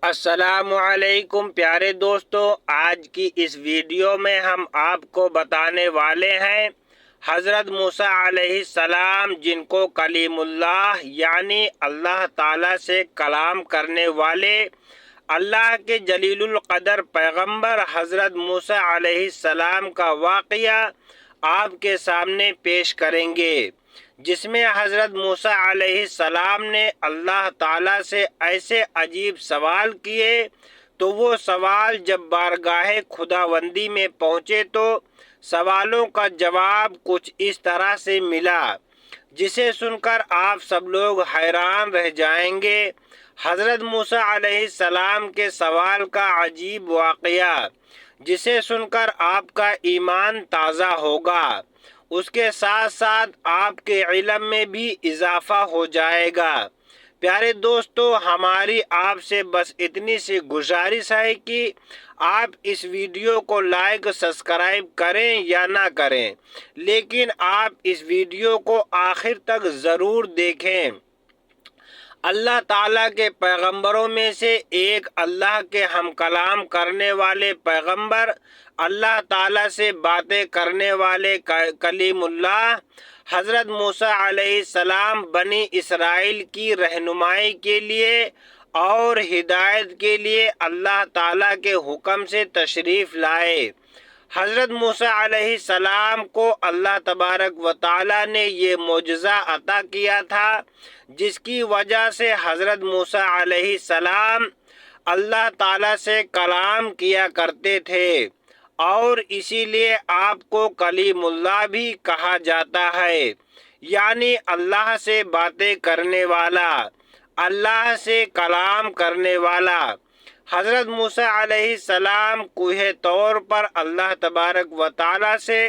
السلام علیکم پیارے دوستو، آج کی اس ویڈیو میں ہم آپ کو بتانے والے ہیں حضرت موسیٰ علیہ السلام، جن کو کلیم اللہ یعنی اللہ تعالیٰ سے کلام کرنے والے اللہ کے جلیل القدر پیغمبر حضرت موسیٰ علیہ السلام کا واقعہ آپ کے سامنے پیش کریں گے، جس میں حضرت موسیٰ علیہ السلام نے اللہ تعالیٰ سے ایسے عجیب سوال کیے تو وہ سوال جب بارگاہ خداوندی میں پہنچے تو سوالوں کا جواب کچھ اس طرح سے ملا جسے سن کر آپ سب لوگ حیران رہ جائیں گے۔ حضرت موسیٰ علیہ السلام کے سوال کا عجیب واقعہ جسے سن کر آپ کا ایمان تازہ ہوگا، اس کے ساتھ ساتھ آپ کے علم میں بھی اضافہ ہو جائے گا۔ پیارے دوستو، ہماری آپ سے بس اتنی سی گزارش ہے کہ آپ اس ویڈیو کو لائک سبسکرائب کریں یا نہ کریں، لیکن آپ اس ویڈیو کو آخر تک ضرور دیکھیں۔ اللہ تعالیٰ کے پیغمبروں میں سے ایک اللہ کے ہم کلام کرنے والے پیغمبر، اللہ تعالیٰ سے باتیں کرنے والے کلیم اللہ حضرت موسیٰ علیہ السلام بنی اسرائیل کی رہنمائی کے لیے اور ہدایت کے لیے اللہ تعالیٰ کے حکم سے تشریف لائے۔ حضرت موسیٰ علیہ السلام کو اللہ تبارک و تعالیٰ نے یہ معجزہ عطا کیا تھا، جس کی وجہ سے حضرت موسیٰ علیہ السلام اللہ تعالیٰ سے کلام کیا کرتے تھے، اور اسی لیے آپ کو کلیم اللہ بھی کہا جاتا ہے، یعنی اللہ سے باتیں کرنے والا، اللہ سے کلام کرنے والا۔ حضرت موسیٰ علیہ السلام کوہ طور پر اللہ تبارک و تعالیٰ سے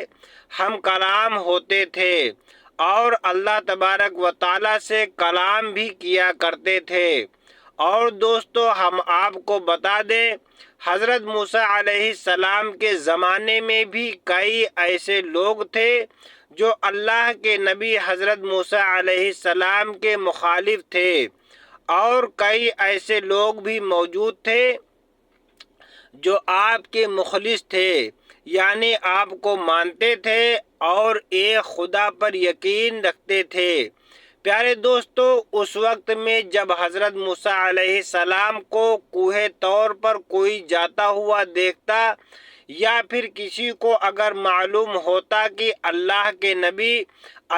ہم کلام ہوتے تھے اور اللہ تبارک و تعالیٰ سے کلام بھی کیا کرتے تھے۔ اور دوستو، ہم آپ کو بتا دیں، حضرت موسیٰ علیہ السلام کے زمانے میں بھی کئی ایسے لوگ تھے جو اللہ کے نبی حضرت موسیٰ علیہ السلام کے مخالف تھے، اور کئی ایسے لوگ بھی موجود تھے جو آپ کے مخلص تھے، یعنی آپ کو مانتے تھے اور ایک خدا پر یقین رکھتے تھے۔ پیارے دوستو، اس وقت میں جب حضرت موسیٰ علیہ السلام کو کوہ طور پر کوئی جاتا ہوا دیکھتا، یا پھر کسی کو اگر معلوم ہوتا کہ اللہ کے نبی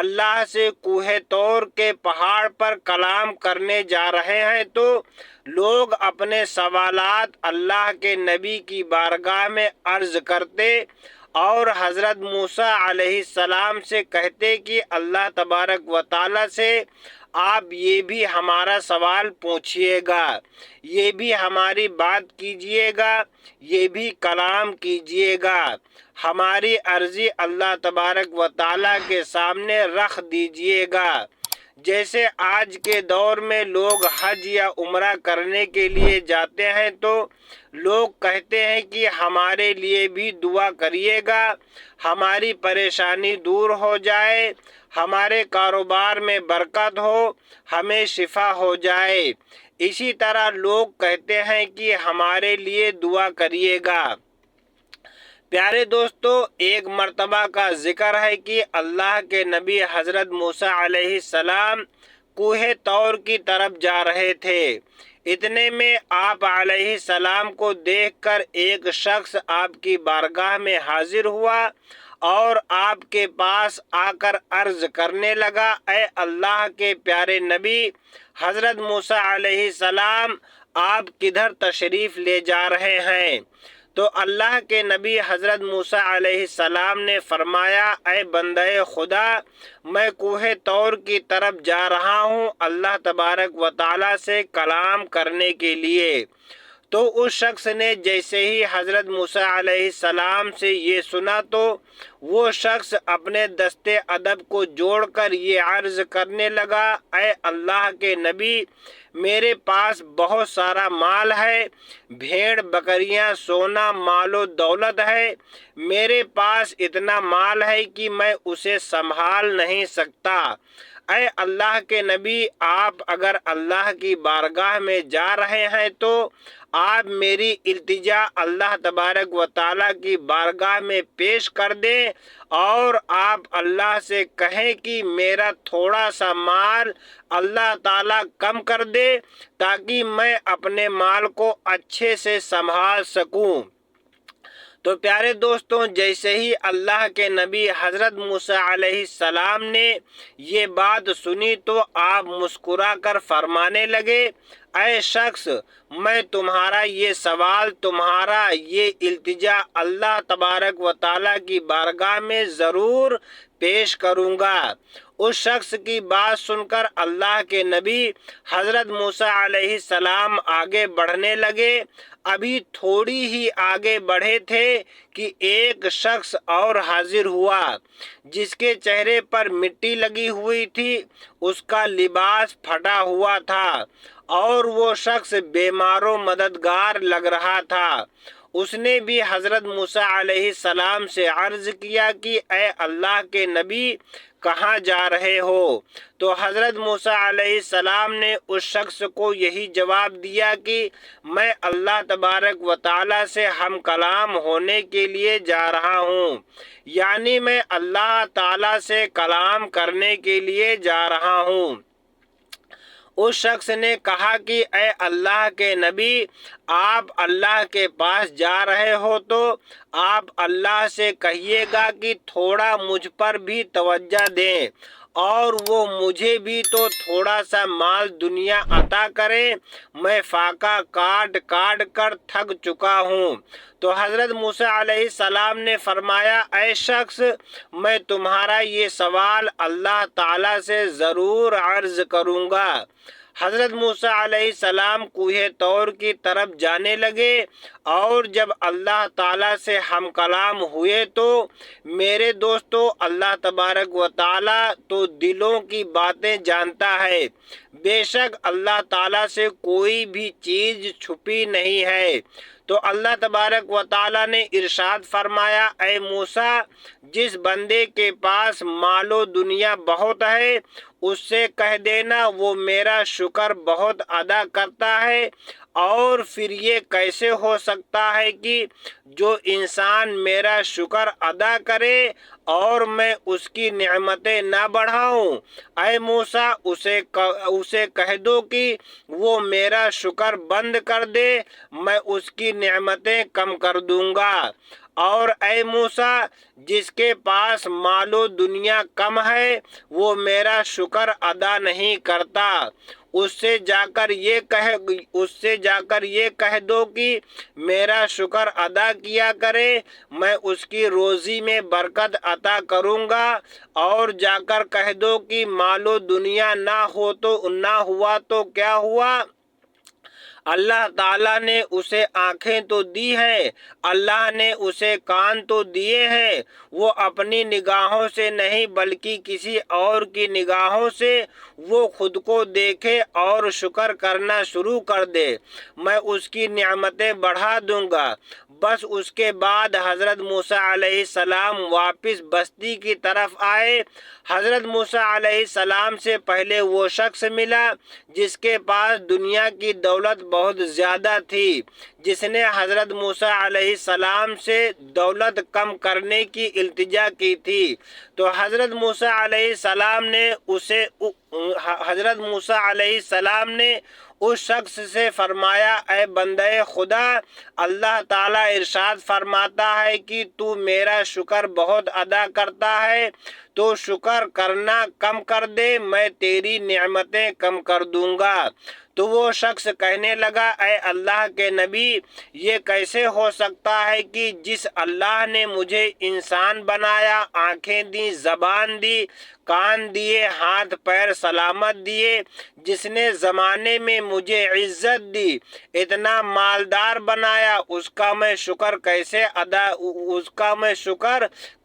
اللہ سے کوہ طور کے پہاڑ پر کلام کرنے جا رہے ہیں، تو لوگ اپنے سوالات اللہ کے نبی کی بارگاہ میں عرض کرتے اور حضرت موسیٰ علیہ السلام سے کہتے کہ اللہ تبارک و تعالیٰ سے آپ یہ بھی ہمارا سوال پوچھئے گا، یہ بھی ہماری بات کیجئے گا، یہ بھی کلام کیجئے گا، ہماری عرضی اللہ تبارک و تعالیٰ کے سامنے رکھ دیجئے گا۔ جیسے آج کے دور میں لوگ حج یا عمرہ کرنے کے لیے جاتے ہیں تو لوگ کہتے ہیں کہ ہمارے لیے بھی دعا کریے گا، ہماری پریشانی دور ہو جائے، ہمارے کاروبار میں برکت ہو، ہمیں شفا ہو جائے۔ اسی طرح لوگ کہتے ہیں کہ ہمارے لیے دعا کریے گا۔ پیارے دوستو، ایک مرتبہ کا ذکر ہے کہ اللہ کے نبی حضرت موسیٰ علیہ السلام کوہ طور کی طرف جا رہے تھے۔ اتنے میں آپ علیہ السلام کو دیکھ کر ایک شخص آپ کی بارگاہ میں حاضر ہوا اور آپ کے پاس آ کر عرض کرنے لگا، اے اللہ کے پیارے نبی حضرت موسیٰ علیہ السلام، آپ کدھر تشریف لے جا رہے ہیں؟ تو اللہ کے نبی حضرت موسیٰ علیہ السلام نے فرمایا، اے بندہ خدا، میں کوہ طور کی طرف جا رہا ہوں اللہ تبارک و تعالیٰ سے کلام کرنے کے لیے۔ تو اس شخص نے جیسے ہی حضرت موسیٰ علیہ السلام سے یہ سنا تو وہ شخص اپنے دست ادب کو جوڑ کر یہ عرض کرنے لگا، اے اللہ کے نبی، میرے پاس بہت سارا مال ہے، بھیڑ بکریاں، سونا، مال و دولت ہے، میرے پاس اتنا مال ہے کہ میں اسے سنبھال نہیں سکتا۔ اے اللہ کے نبی، آپ اگر اللہ کی بارگاہ میں جا رہے ہیں تو آپ میری التجا اللہ تبارک و تعالیٰ کی بارگاہ میں پیش کر دیں اور آپ اللہ سے کہیں کہ میرا تھوڑا سا مال اللہ تعالیٰ کم کر دے تاکہ میں اپنے مال کو اچھے سے سنبھال سکوں۔ تو پیارے دوستوں، جیسے ہی اللہ کے نبی حضرت موسیٰ علیہ السلام نے یہ بات سنی تو آپ مسکرا کر فرمانے لگے، اے شخص، میں تمہارا یہ سوال، تمہارا یہ التجا اللہ تبارک و تعالیٰ کی بارگاہ میں ضرور پیش کروں گا۔ اس شخص کی بات سن کر اللہ کے نبی حضرت موسیٰ علیہ السلام آگے بڑھنے لگے۔ ابھی تھوڑی ہی آگے بڑھے تھے کہ ایک شخص اور حاضر ہوا جس کے چہرے پر مٹی لگی ہوئی تھی، اس کا لباس پھٹا ہوا تھا اور وہ شخص بیمار و مددگار لگ رہا تھا۔ اس نے بھی حضرت موسیٰ علیہ السلام سے عرض کیا کہ اے اللہ کے نبی، کہاں جا رہے ہو؟ تو حضرت موسیٰ علیہ السلام نے اس شخص کو یہی جواب دیا کہ میں اللہ تبارک و تعالیٰ سے ہم کلام ہونے کے لیے جا رہا ہوں، یعنی میں اللہ تعالیٰ سے کلام کرنے کے لیے جا رہا ہوں۔ اس شخص نے کہا کہ اے اللہ کے نبی، آپ اللہ کے پاس جا رہے ہو تو آپ اللہ سے کہیے گا کہ تھوڑا مجھ پر بھی توجہ دیں اور وہ مجھے بھی تو تھوڑا سا مال دنیا عطا کریں، میں فاقہ کاٹ کاٹ کر تھک چکا ہوں۔ تو حضرت موسیٰ علیہ السلام نے فرمایا، اے شخص، میں تمہارا یہ سوال اللہ تعالیٰ سے ضرور عرض کروں گا۔ حضرت موسیٰ علیہ السلام کوہ طور کی طرف جانے لگے اور جب اللہ تعالیٰ سے ہم کلام ہوئے تو میرے دوستو، اللہ تبارک و تعالیٰ تو دلوں کی باتیں جانتا ہے۔ بے شک اللہ تعالیٰ سے کوئی بھی چیز چھپی نہیں ہے۔ تو اللہ تبارک و تعالیٰ نے ارشاد فرمایا، اے موسیٰ، جس بندے کے پاس مال و دنیا بہت ہے اس سے کہہ دینا وہ میرا شکر بہت ادا کرتا ہے۔ اور پھر یہ کیسے ہو سکتا ہے کہ جو انسان میرا شکر ادا کرے اور میں اس کی نعمتیں نہ بڑھاؤں، اے موسیٰ، اسے کہہ دو کہ وہ میرا شکر بند کر دے، میں اس کی نعمتیں کم کر دوں گا۔ اور اے موسیٰ، جس کے پاس مال و دنیا کم ہے وہ میرا شکر ادا نہیں کرتا، اس سے جا کر یہ کہہ دو کہ میرا شکر ادا کیا کرے، میں اس کی روزی میں برکت عطا کروں گا۔ اور جا کر کہہ دو کہ مال و دنیا نہ ہوا تو کیا ہوا، اللہ تعالیٰ نے اسے آنکھیں تو دی ہیں، اللہ نے اسے کان تو دیے ہیں، وہ اپنی نگاہوں سے نہیں بلکہ کسی اور کی نگاہوں سے وہ خود کو دیکھے اور شکر کرنا شروع کر دے، میں اس کی نعمتیں بڑھا دوں گا۔ بس اس کے بعد حضرت موسیٰ علیہ السلام واپس بستی کی طرف آئے۔ حضرت موسیٰ علیہ السلام سے پہلے وہ شخص ملا جس کے پاس دنیا کی دولت بہت زیادہ تھی، جس نے حضرت موسیٰ علیہ السلام سے دولت کم کرنے کی التجا کی تھی۔ تو حضرت موسیٰ علیہ السلام نے اس شخص سے فرمایا، اے بندے خدا، اللہ تعالیٰ ارشاد فرماتا ہے کہ تو میرا شکر بہت ادا کرتا ہے، تو شکر کرنا کم کر دے، میں تیری نعمتیں کم کر دوں گا۔ تو وہ شخص کہنے لگا، اے اللہ کے نبی، یہ کیسے ہو سکتا ہے کہ جس اللہ نے مجھے انسان بنایا، آنکھیں دی، زبان دی، کان دیے، ہاتھ پیر سلامت دیے، جس نے زمانے میں مجھے عزت دی، اتنا مالدار بنایا، اس کا میں شکر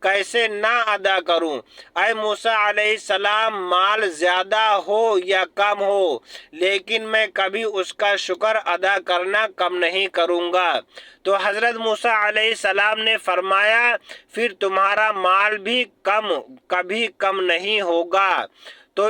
کیسے نہ ادا کروں؟ اے موسیٰ علیہ السلام، مال زیادہ ہو یا کم ہو، لیکن میں کبھی اس کا شکر ادا کرنا کم نہیں کروں گا۔ تو حضرت موسیٰ علیہ السلام نے فرمایا، پھر تمہارا مال بھی کبھی کم نہیں ہوگا۔ تو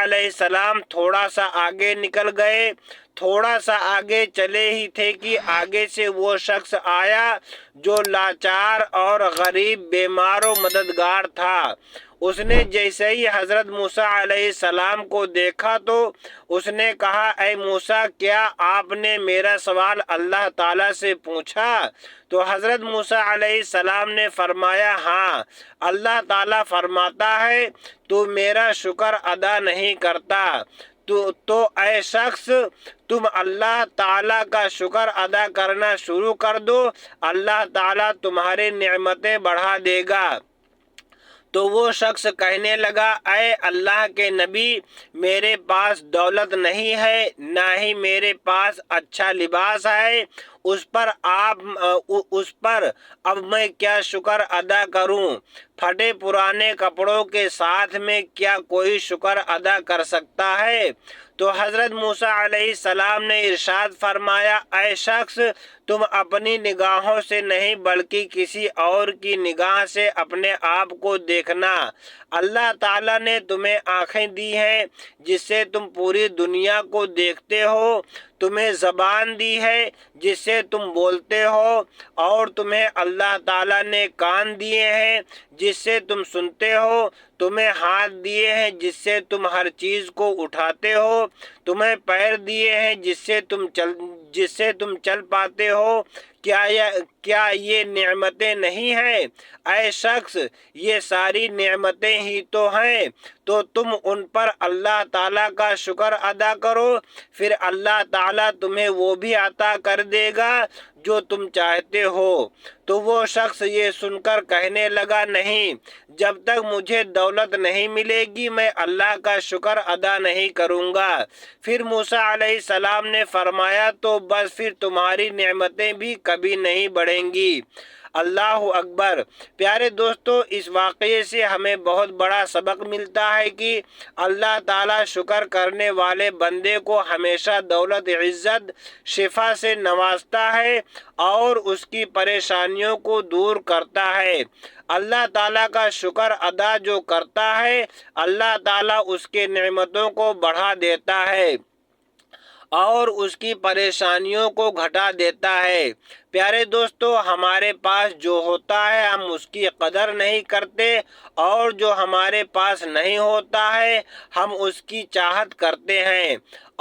علیہ السلام تھوڑا سا آگے نکل گئے۔ تھوڑا سا آگے چلے ہی تھے کہ آگے سے وہ شخص آیا جو لاچار اور غریب، بیمار و مددگار تھا۔ اس نے جیسے ہی حضرت موسیٰ علیہ السلام کو دیکھا تو اس نے کہا، اے موسیٰ، کیا آپ نے میرا سوال اللہ تعالیٰ سے پوچھا؟ تو حضرت موسیٰ علیہ السلام نے فرمایا، ہاں، اللہ تعالیٰ فرماتا ہے تو میرا شکر ادا نہیں کرتا۔ تو اے شخص، تم اللہ تعالیٰ کا شکر ادا کرنا شروع کر دو، اللہ تعالیٰ تمہاری نعمتیں بڑھا دے گا۔ تو وہ شخص کہنے لگا، اے اللہ کے نبی، میرے پاس دولت نہیں ہے، نہ ہی میرے پاس اچھا لباس ہے، اس پر اب میں کیا شکر ادا کروں؟ پھٹے پرانے کپڑوں کے ساتھ میں کیا کوئی شکر ادا کر سکتا ہے؟ تو حضرت موسیٰ علیہ السلام نے ارشاد فرمایا، اے شخص، تم اپنی نگاہوں سے نہیں بلکہ کسی اور کی نگاہ سے اپنے آپ کو دیکھنا۔ اللہ تعالیٰ نے تمہیں آنکھیں دی ہیں جس سے تم پوری دنیا کو دیکھتے ہو، تمہیں زبان دی ہے جس سے تم بولتے ہو، اور تمہیں اللہ تعالیٰ نے کان دیے ہیں جس سے تم سنتے ہو، تمہیں ہاتھ دیے ہیں جس سے تم ہر چیز کو اٹھاتے ہو، تمہیں پیر دیے ہیں جس سے تم چل پاتے ہو۔ کیا یہ نعمتیں نہیں ہیں؟ اے شخص، یہ ساری نعمتیں ہی تو ہیں، تو تم ان پر اللہ تعالیٰ کا شکر ادا کرو، پھر اللہ تعالیٰ تمہیں وہ بھی عطا کر دے گا جو تم چاہتے ہو۔ تو وہ شخص یہ سن کر کہنے لگا، نہیں، جب تک مجھے دولت نہیں ملے گی میں اللہ کا شکر ادا نہیں کروں گا۔ پھر موسیٰ علیہ السلام نے فرمایا، تو بس پھر تمہاری نعمتیں بھی کبھی نہیں بڑھیں گی۔ اللہ اکبر۔ پیارے دوستو، اس واقعے سے ہمیں بہت بڑا سبق ملتا ہے کہ اللہ تعالیٰ شکر کرنے والے بندے کو ہمیشہ دولت، عزت، شفا سے نوازتا ہے اور اس کی پریشانیوں کو دور کرتا ہے۔ اللہ تعالیٰ کا شکر ادا جو کرتا ہے، اللہ تعالیٰ اس کے نعمتوں کو بڑھا دیتا ہے اور اس کی پریشانیوں کو گھٹا دیتا ہے۔ پیارے دوستو، ہمارے پاس جو ہوتا ہے ہم اس کی قدر نہیں کرتے، اور جو ہمارے پاس نہیں ہوتا ہے ہم اس کی چاہت کرتے ہیں،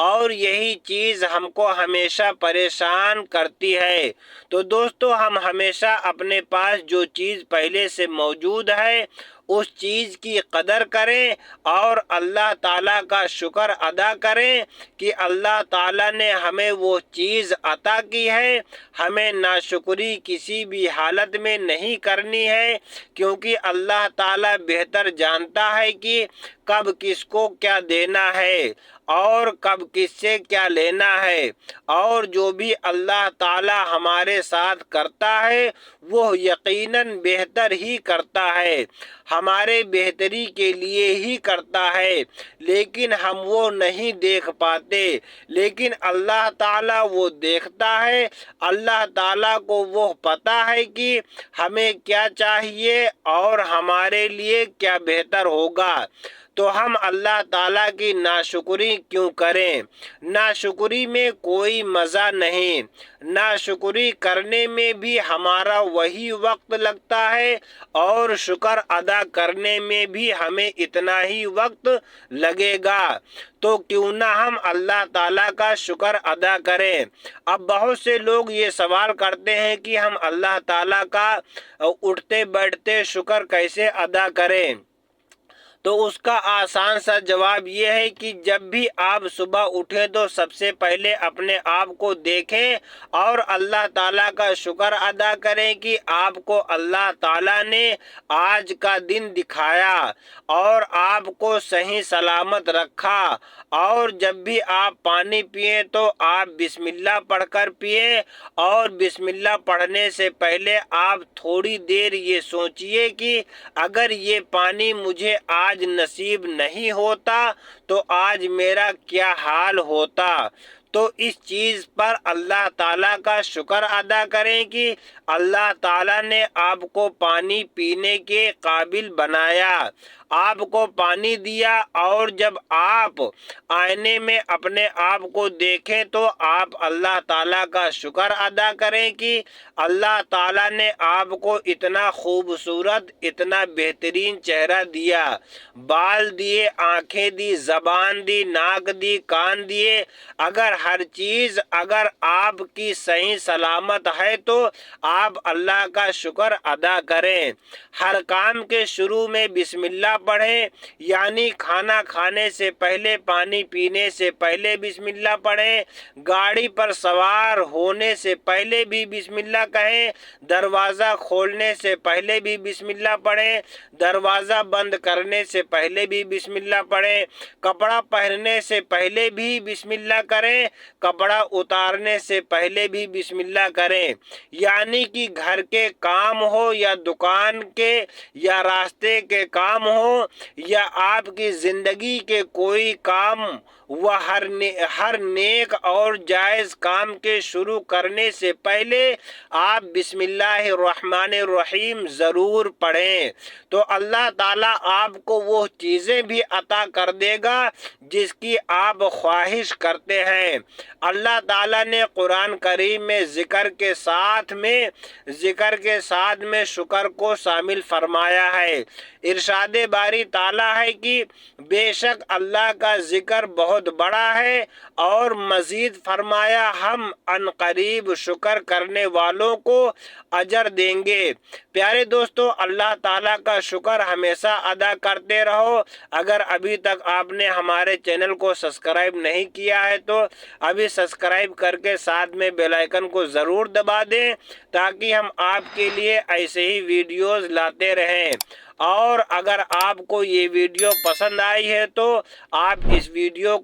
اور یہی چیز ہم کو ہمیشہ پریشان کرتی ہے۔ تو دوستو، ہم ہمیشہ اپنے پاس جو چیز پہلے سے موجود ہے اس چیز کی قدر کریں اور اللہ تعالیٰ کا شکر ادا کریں کہ اللہ تعالیٰ نے ہمیں وہ چیز عطا کی ہے۔ ہمیں ناشکری کسی بھی حالت میں نہیں کرنی ہے، کیونکہ اللہ تعالیٰ بہتر جانتا ہے کہ کب کس کو کیا دینا ہے اور کب کس سے کیا لینا ہے، اور جو بھی اللہ تعالیٰ ہمارے ساتھ کرتا ہے وہ یقیناً بہتر ہی کرتا ہے، ہمارے بہتری کے لیے ہی کرتا ہے، لیکن ہم وہ نہیں دیکھ پاتے، لیکن اللہ تعالیٰ وہ دیکھتا ہے۔ اللہ تعالیٰ کو وہ پتہ ہے کہ ہمیں کیا چاہیے اور ہمارے لیے کیا بہتر ہوگا۔ تو ہم اللہ تعالیٰ کی ناشکری کیوں کریں؟ ناشکری میں کوئی مزہ نہیں، ناشکری کرنے میں بھی ہمارا وہی وقت لگتا ہے اور شکر ادا کرنے میں بھی ہمیں اتنا ہی وقت لگے گا۔ تو کیوں نہ ہم اللہ تعالیٰ کا شکر ادا کریں۔ اب بہت سے لوگ یہ سوال کرتے ہیں کہ ہم اللہ تعالیٰ کا اٹھتے بیٹھتے شکر کیسے ادا کریں؟ تو اس کا آسان سا جواب یہ ہے کہ جب بھی آپ صبح اٹھیں تو سب سے پہلے اپنے آپ کو دیکھیں اور اللہ تعالیٰ کا شکر ادا کریں کہ آپ کو اللہ تعالیٰ نے آج کا دن دکھایا اور آپ کو صحیح سلامت رکھا، اور جب بھی آپ پانی پئیں تو آپ بسم اللہ پڑھ کر پئیں، اور بسم اللہ پڑھنے سے پہلے آپ تھوڑی دیر یہ سوچئے کہ اگر یہ پانی مجھے آج نصیب نہیں ہوتا تو آج میرا کیا حال ہوتا۔ تو اس چیز پر اللہ تعالیٰ کا شکر ادا کریں کہ اللہ تعالیٰ نے آپ کو پانی پینے کے قابل بنایا، آپ کو پانی دیا، اور جب آپ آئینے میں اپنے آپ کو دیکھیں تو آپ اللہ تعالیٰ کا شکر ادا کریں کہ اللہ تعالیٰ نے آپ کو اتنا خوبصورت، اتنا بہترین چہرہ دیا، بال دیے، آنکھیں دی، زبان دی، ناک دی، کان دیے۔ اگر ہر چیز اگر آپ کی صحیح سلامت ہے تو آپ اللہ کا شکر ادا کریں۔ ہر کام کے شروع میں بسم اللہ پڑھیں، یعنی کھانا کھانے سے پہلے، پانی پینے سے پہلے بسم اللہ پڑھیں، گاڑی پر سوار ہونے سے پہلے بھی بسم اللہ کہیں، دروازہ کھولنے سے پہلے بھی بسم اللہ پڑھیں، دروازہ بند کرنے سے پہلے بھی بسم اللہ پڑھیں، کپڑا پہننے سے پہلے بھی بسم اللہ کریں، کپڑا اتارنے سے پہلے بھی بسم اللہ کریں۔ یعنی کہ گھر کے کام ہو یا دکان کے یا راستے کے کام ہو یا آپ کی زندگی کے کوئی کام، وہ ہر نیک اور جائز کام کے شروع کرنے سے پہلے آپ بسم اللہ الرحمن الرحیم ضرور پڑھیں، تو اللہ تعالیٰ آپ کو وہ چیزیں بھی عطا کر دے گا جس کی آپ خواہش کرتے ہیں۔ اللہ تعالیٰ نے قرآن کریم میں ذکر کے ساتھ میں شکر کو شامل فرمایا ہے۔ ارشاد باری تعالیٰ ہے کہ بے شک اللہ کا ذکر بہت بڑا ہے، اور مزید فرمایا ہم ان قریب شکر کرنے والوں کو اجر دیں گے۔ پیارے دوستو، اللہ تعالیٰ کا شکر ہمیشہ ادا کرتے رہو۔ اگر ابھی تک آپ نے ہمارے چینل کو سبسکرائب نہیں کیا ہے تو ابھی سبسکرائب کر کے ساتھ میں بیل آئیکن کو ضرور دبا دیں، تاکہ ہم آپ کے لیے ایسے ہی ویڈیوز لاتے رہیں۔ اور اگر آپ کو یہ ویڈیو پسند آئی ہے تو آپ اس ویڈیو کو